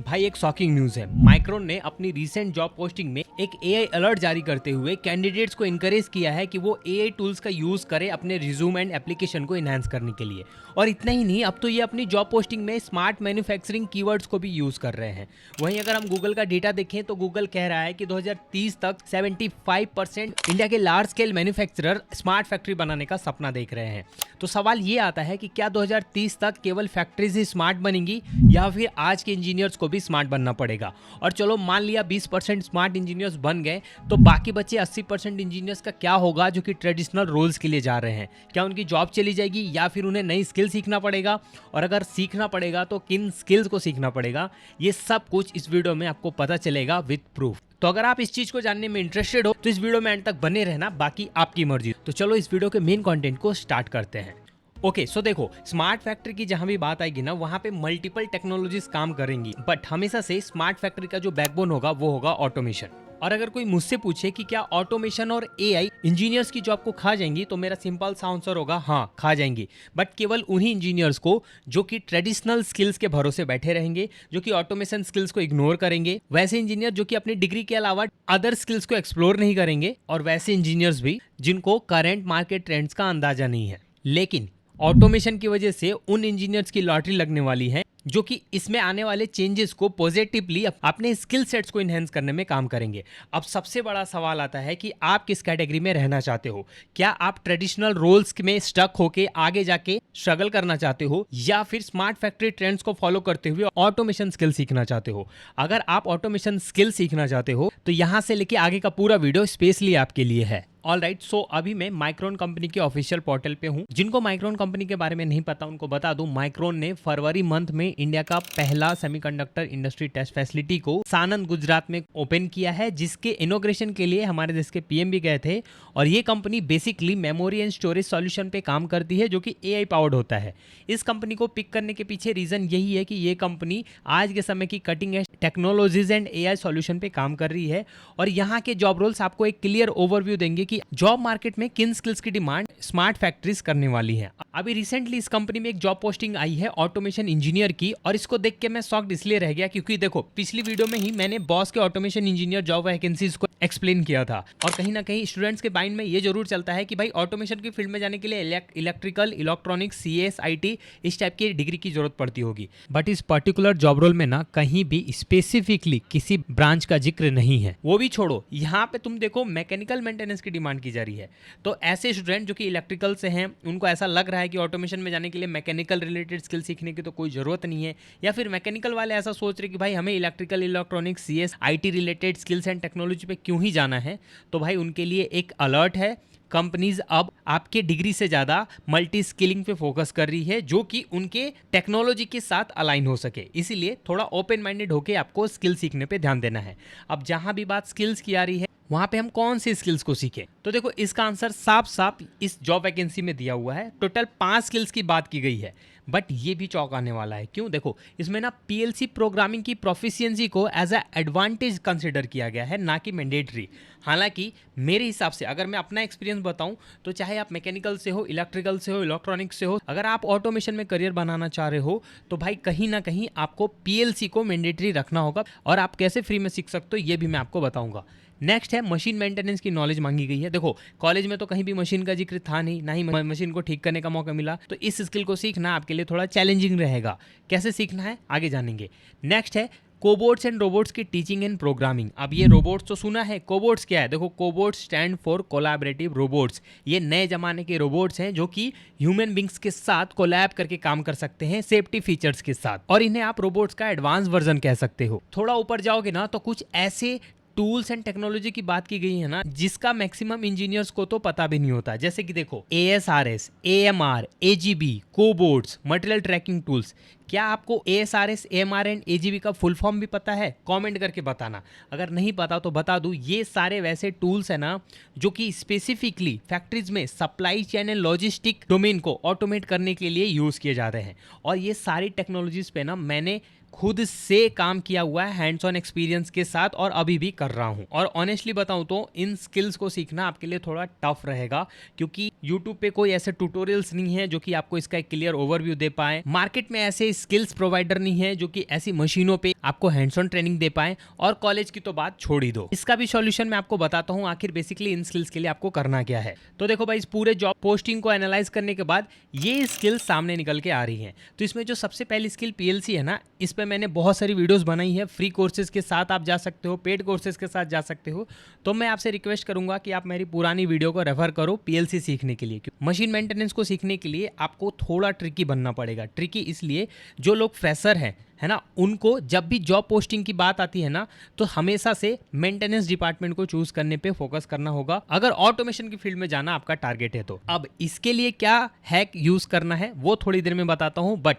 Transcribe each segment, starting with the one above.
भाई एक shocking news है। माइक्रोन ने अपनी रीसेंट जॉब पोस्टिंग में एक एआई अलर्ट जारी करते हुए कैंडिडेट्स को इनकरेज किया है कि वो एआई टूल्स का यूज करें अपने रिज्यूम एंड एप्लीकेशन को इनहांस करने के लिए। और इतना ही नहीं, अब तो ये अपनी जॉब पोस्टिंग में स्मार्ट मैन्युफैक्चरिंग कीवर्ड्स को भी यूज कर रहे हैं। वहीं अगर हम गूगल का डेटा देखें तो गूगल कह रहा है कि 2030 तक 75% इंडिया के large scale manufacturer smart factory बनाने का सपना देख रहे हैं। तो सवाल ये आता है कि क्या 2030 तक केवल फैक्ट्रीज ही स्मार्ट बनेंगी या फिर आज के इंजीनियर्स को भी स्मार्ट बनना पड़ेगा। और चलो मान लिया 20% स्मार्ट इंजीनियर्स बन गए, तो बाकी बचे 80% इंजीनियर्स का क्या होगा जो कि ट्रेडिशनल रोल्स के लिए जा रहे हैं। क्या उनकी जॉब चली जाएगी या फिर उन्हें नई स्किल सीखना पड़ेगा, और अगर सीखना पड़ेगा तो किन स्किल्स को सीखना पड़ेगा, ये सब कुछ इस वीडियो में आपको पता चलेगा विद प्रूफ। तो अगर आप इस चीज को जानने में इंटरेस्टेड हो तो इस वीडियो में एंड तक बने रहना, बाकी आपकी मर्जी। तो चलो इस वीडियो के मेन कंटेंट को स्टार्ट करते हैं। ओके, सो देखो, स्मार्ट फैक्ट्री की जहां भी बात आएगी ना, वहां पे मल्टीपल टेक्नोलॉजीज काम करेंगी, बट हमेशा से स्मार्ट फैक्ट्री का जो बैकबोन होगा वो होगा ऑटोमेशन। और अगर कोई मुझसे पूछे कि क्या ऑटोमेशन और एआई इंजीनियर्स की जॉब को खा जाएंगी, तो मेरा सिंपल सा आंसर होगा हाँ, खा जाएंगी। बट केवल उन्हीं इंजीनियर्स को जो कि ट्रेडिशनल स्किल्स के भरोसे बैठे रहेंगे, जो कि ऑटोमेशन स्किल्स को इग्नोर करेंगे, वैसे इंजीनियर जो कि अपनी डिग्री के अलावा अदर स्किल्स को एक्सप्लोर नहीं करेंगे, और वैसे इंजीनियर्स भी जिनको करंट मार्केट ट्रेंड्स का अंदाजा नहीं है। लेकिन ऑटोमेशन की वजह से उन इंजीनियर्स की लॉटरी लगने वाली है जो कि इसमें आने वाले चेंजेस को पॉजिटिवली अपने स्किल सेट्स को इनहेंस करने में काम करेंगे। अब सबसे बड़ा सवाल आता है कि आप किस कैटेगरी में रहना चाहते हो। क्या आप ट्रेडिशनल रोल्स में स्टक होके आगे जाके स्ट्रगल करना चाहते हो, या फिर स्मार्ट फैक्ट्री ट्रेंड्स को फॉलो करते हुए ऑटोमेशन स्किल सीखना चाहते हो। अगर आप ऑटोमेशन स्किल सीखना चाहते हो तो यहां से लेके आगे का पूरा वीडियो स्पेशली आपके लिए है। ऑल राइट, सो अभी मैं माइक्रोन कंपनी के ऑफिशियल पोर्टल पे हूँ। जिनको माइक्रोन कंपनी के बारे में नहीं पता उनको बता दूं, माइक्रोन ने फरवरी मंथ में इंडिया का पहला सेमीकंडक्टर इंडस्ट्री टेस्ट फैसिलिटी को सानंद गुजरात में ओपन किया है, जिसके इनॉग्रेशन के लिए हमारे देश के पीएम भी गए थे। और ये company basically memory and storage solution पे काम करती है, जो कि एआई पावर्ड होता है। इस कंपनी को पिक करने के पीछे रीजन यही है कि ये कंपनी आज के समय की cutting edge technologies and AI solution पे काम कर रही है। और यहाँ के जॉब रोल्स आपको एक क्लियर ओवरव्यू देंगे कि जॉब मार्केट में किन स्किल्स की डिमांड स्मार्ट फैक्ट्रीज करने वाली है। अभी रिसेंटली इस कंपनी में एक जॉब पोस्टिंग आई है ऑटोमेशन इंजीनियर की, और इसको देख के मैं शॉक्ड इसलिए रह गया क्योंकि देखो, पिछली वीडियो में ही मैंने बॉस के ऑटोमेशन इंजीनियर जॉब वैकेंसीज को एक्सप्लेन किया था। और कहीं ना कहीं स्टूडेंट्स के माइंड में ये जरूर चलता है कि भाई ऑटोमेशन की फील्ड में जाने के लिए इलेक्ट्रिकल, इलेक्ट्रॉनिक्स, सीएस, आईटी इस टाइप की डिग्री की जरूरत पड़ती होगी। बट इस पर्टिकुलर जॉब रोल में ना कहीं भी स्पेसिफिकली किसी ब्रांच का जिक्र नहीं है। वो भी छोड़ो, यहाँ पे तुम देखो मैकेनिकल मेंटेनेंस की डिमांड की जा रही है। तो ऐसे स्टूडेंट जो कि इलेक्ट्रिकल से हैं, उनको ऐसा लग रहा है कि ऑटोमेशन में जाने के लिए मैकेनिकल रिलेटेड स्किल सीखने की तो कोई जरूरत नहीं है, या फिर मैकेनिकल वाले ऐसा सोच रहे कि भाई हमें electrical, electronics, CS, IT related skills and technology पे क्यों ही जाना है। तो भाई उनके लिए एक अलर्ट है। कंपनीज अब आपके डिग्री से ज़्यादा मल्टी स्किलिंग पे फोकस कर रही है, जो कि उनके टेक्नोलॉजी के साथ अलाइन हो सके। इसीलिए थोड़ा ओपन माइंडेड होकर आपको स्किल सीखने पे ध्यान देना है। अब जहां भी बात स्किल्स की आ रही है, वहां पे हम कौन सी स्किल्स को सीखें, तो देखो इसका आंसर साफ साफ इस जॉब वैकेंसी में दिया हुआ है। टोटल 5 स्किल्स की बात की गई है, बट ये भी चौंकाने वाला है। क्यों? देखो, इसमें ना पीएलसी प्रोग्रामिंग की प्रोफिशिएंसी को एज अ एडवांटेज कंसिडर किया गया है, ना कि मैंडेटरी। हालांकि मेरे हिसाब से अगर मैं अपना एक्सपीरियंस बताऊं, तो चाहे आप मैकेनिकल से हो, इलेक्ट्रिकल से हो, इलेक्ट्रॉनिक्स से हो, अगर आप ऑटोमेशन में करियर बनाना चाह रहे हो तो भाई कहीं ना कहीं आपको पीएलसी को मैंडेटरी रखना होगा। और आप कैसे फ्री में सीख सकते हो ये भी मैं आपको बताऊंगा। नेक्स्ट है मशीन मेंटेनेंस की नॉलेज मांगी गई है। देखो, कॉलेज में तो कहीं भी मशीन का जिक्र था नहीं, ना ही मशीन को ठीक करने का मौका मिला, तो इस स्किल को सीखना आपके लिए थोड़ा चैलेंजिंग रहेगा। कैसे सीखना है आगे जानेंगे। नेक्स्ट है कोबोट्स एंड रोबोट्स की टीचिंग एंड प्रोग्रामिंग। अब ये रोबोट्स तो सुना है, कोबोट्स क्या है? देखो, cobots stand for collaborative robots. ये नए जमाने के रोबोट्स हैं जो कि ह्यूमन बींग्स के साथ कोलैब करके काम कर सकते हैं सेफ्टी फीचर्स के साथ, और इन्हें आप रोबोट्स का एडवांस वर्जन कह सकते हो। थोड़ा ऊपर जाओगे ना तो कुछ ऐसे टूल्स एंड टेक्नोलॉजी की बात की गई है ना, जिसका मैक्सिमम इंजीनियर्स को तो पता भी नहीं होता। जैसे कि देखो, ASRS, AMR, AGB, cobots, material tracking tools. क्या आपको ASRS, AMR एंड AGB का फुल फॉर्म भी पता है? कमेंट करके बताना। अगर नहीं पता तो बता दूं, ये सारे वैसे टूल्स है ना जो कि स्पेसिफिकली फैक्ट्रीज में supply chain and logistic domain को ऑटोमेट करने के लिए यूज किए जाते हैं। और ये सारी टेक्नोलॉजीज पे ना मैंने खुद से काम किया हुआ है हैंड्स ऑन एक्सपीरियंस के साथ और अभी भी कर रहा हूं। और ऑनेस्टली बताऊं तो इन स्किल्स को सीखना आपके लिए थोड़ा टफ रहेगा, क्योंकि यूट्यूब पे कोई ऐसे ट्यूटोरियल्स नहीं है जो कि आपको इसका एक क्लियर ओवरव्यू दे पाए। मार्केट में ऐसे स्किल्स प्रोवाइडर नहीं है जो कि ऐसी मशीनों पे आपको हैंड्स ऑन ट्रेनिंग दे पाए। और कॉलेज की तो बात छोड़ ही दो, इसका भी सॉल्यूशन मैं आपको बताता हूं आखिर बेसिकली इन स्किल्स के लिए आपको करना क्या है। तो देखो भाई, इस पूरे जॉब पोस्टिंग को एनालाइज करने के बाद ये स्किल्स सामने निकल के आ रही हैं। तो इसमें जो सबसे पहली स्किल पीएलसी है ना, इस पे मैंने बहुत सारी वीडियोस बनाई है। फ्री कोर्सेज के साथ आप जा सकते हो, पेड कोर्सेज के साथ जा सकते हो। तो मैं आपसे रिक्वेस्ट करूंगा कि आप मेरी पुरानी वीडियो को रेफर करो पीएलसी सीखने के लिए। मशीन मेंटेनेंस को सीखने के लिए आपको थोड़ा ट्रिकी बनना पड़ेगा। ट्रिकी इसलिए, जो लोग फ्रेशर हैं है ना, उनको जब भी जॉब पोस्टिंग की बात आती है ना, तो हमेशा से मेंटेनेंस डिपार्टमेंट को चूज करने पे फोकस करना होगा, अगर ऑटोमेशन की फील्ड में जाना आपका टारगेट है तो। अब इसके लिए क्या हैक यूज करना है वो थोड़ी देर में बताता हूं, बट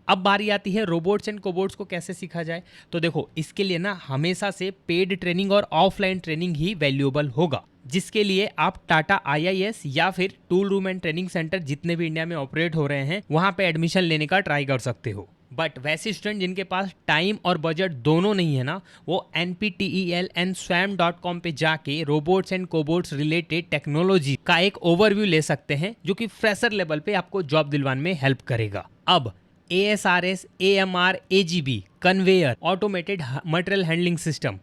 अब बारी आती है रोबोट्स एंड कोबोट्स को कैसे सीखा जाए। तो देखो, इसके लिए ना हमेशा से पेड ट्रेनिंग और ऑफलाइन ट्रेनिंग ही वैल्यूएबल होगा, जिसके लिए आप टाटा IIS या फिर tool room and training centre जितने भी इंडिया में ऑपरेट हो रहे हैं वहां पे एडमिशन लेने का ट्राई कर सकते हो। बट वैसे स्टूडेंट जिनके पास टाइम और बजट दोनों नहीं है ना, वो NPTEL and swam.com पे जाके robots and cobots related technology का एक ओवरव्यू ले सकते हैं, जो कि फ्रेशर लेवल पे आपको जॉब दिलवाने में हेल्प करेगा। अब ASRS, AMR, AGB, conveyor, automated material handling system,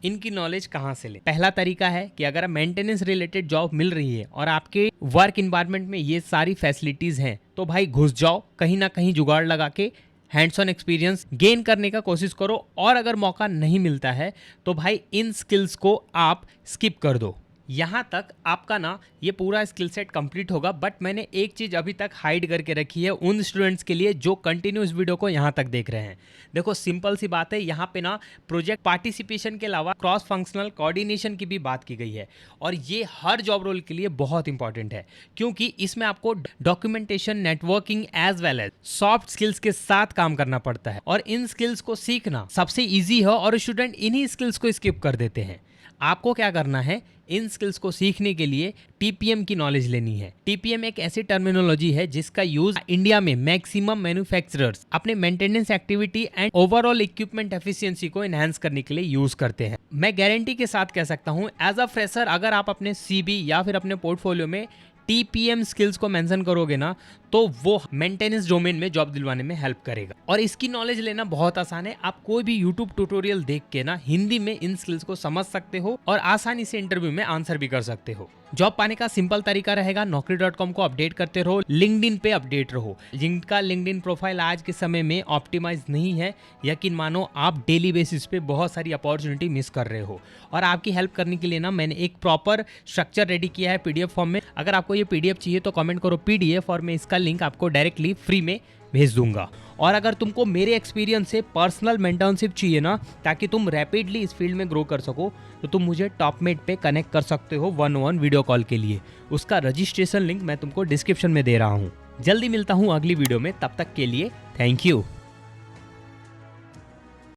इनकी नॉलेज कहाँ से ले? पहला तरीका है कि अगर मेंटेनेंस रिलेटेड जॉब मिल रही है और आपके वर्क इन्वायरमेंट में ये सारी फैसिलिटीज हैं, तो भाई घुस जाओ, कहीं ना कहीं जुगाड़ लगा के हैंड्स ऑन एक्सपीरियंस गेन करने का कोशिश करो। और अगर मौका नहीं मिलता है तो भाई इन स्किल्स को आप स्किप कर दो। यहाँ तक आपका ना ये पूरा स्किल सेट कंप्लीट होगा, बट मैंने एक चीज़ अभी तक हाइड करके रखी है उन स्टूडेंट्स के लिए जो कंटिन्यूस वीडियो को यहाँ तक देख रहे हैं। देखो, सिंपल सी बात है, यहाँ पे ना प्रोजेक्ट पार्टिसिपेशन के अलावा क्रॉस फंक्शनल कोऑर्डिनेशन की भी बात की गई है, और ये हर जॉब रोल के लिए बहुत इंपॉर्टेंट है, क्योंकि इसमें आपको documentation, networking as well as soft skills के साथ काम करना पड़ता है। और इन स्किल्स को सीखना सबसे ईजी है और स्टूडेंट इन्हीं स्किल्स को स्किप कर देते हैं। आपको क्या करना है, इन स्किल्स को सीखने के लिए TPM की नॉलेज लेनी है। TPM एक ऐसी टर्मिनोलॉजी है जिसका यूज इंडिया में मैक्सिमम मैन्युफैक्चरर्स अपने maintenance activity and overall equipment efficiency को एनहांस करने के लिए यूज करते हैं। मैं गारंटी के साथ कह सकता हूं, एज अ फ्रेशर अगर आप अपने CV या फिर अपने पोर्टफोलियो में TPM स्किल्स को मेंशन करोगे ना, तो वो मेंटेनेंस डोमेन में जॉब दिलवाने में हेल्प करेगा। और इसकी नॉलेज लेना बहुत आसान है। आप कोई भी यूट्यूब ट्यूटोरियल देख के ना हिंदी में इन स्किल्स को समझ सकते हो और आसानी से इंटरव्यू में आंसर भी कर सकते हो। जॉब पाने का सिंपल तरीका रहेगा, naukri.com को अपडेट करते रहो, लिंक्डइन पे अपडेट रहो। जिनका लिंक्डइन प्रोफाइल आज के समय में ऑप्टिमाइज नहीं है, यकीन मानो आप डेली बेसिस पे बहुत सारी अपॉर्चुनिटी मिस कर रहे हो। और आपकी हेल्प करने के लिए ना मैंने एक प्रॉपर स्ट्रक्चर रेडी किया है PDF फॉर्म में। अगर आपको ये PDF चाहिए तो कमेंट करो PDF, और मैं इसका लिंक आपको डायरेक्टली फ्री में भेज दूंगा। और अगर तुमको मेरे एक्सपीरियंस से पर्सनल मेंटरशिप चाहिए ना, ताकि तुम रैपिडली इस फील्ड में ग्रो कर सको, तो तुम मुझे टॉपमेट पे कनेक्ट कर सकते हो 1-on-1 वीडियो कॉल के लिए। उसका रजिस्ट्रेशन लिंक मैं तुमको डिस्क्रिप्शन में दे रहा हूँ। जल्दी मिलता हूँ अगली वीडियो में, तब तक के लिए थैंक यू।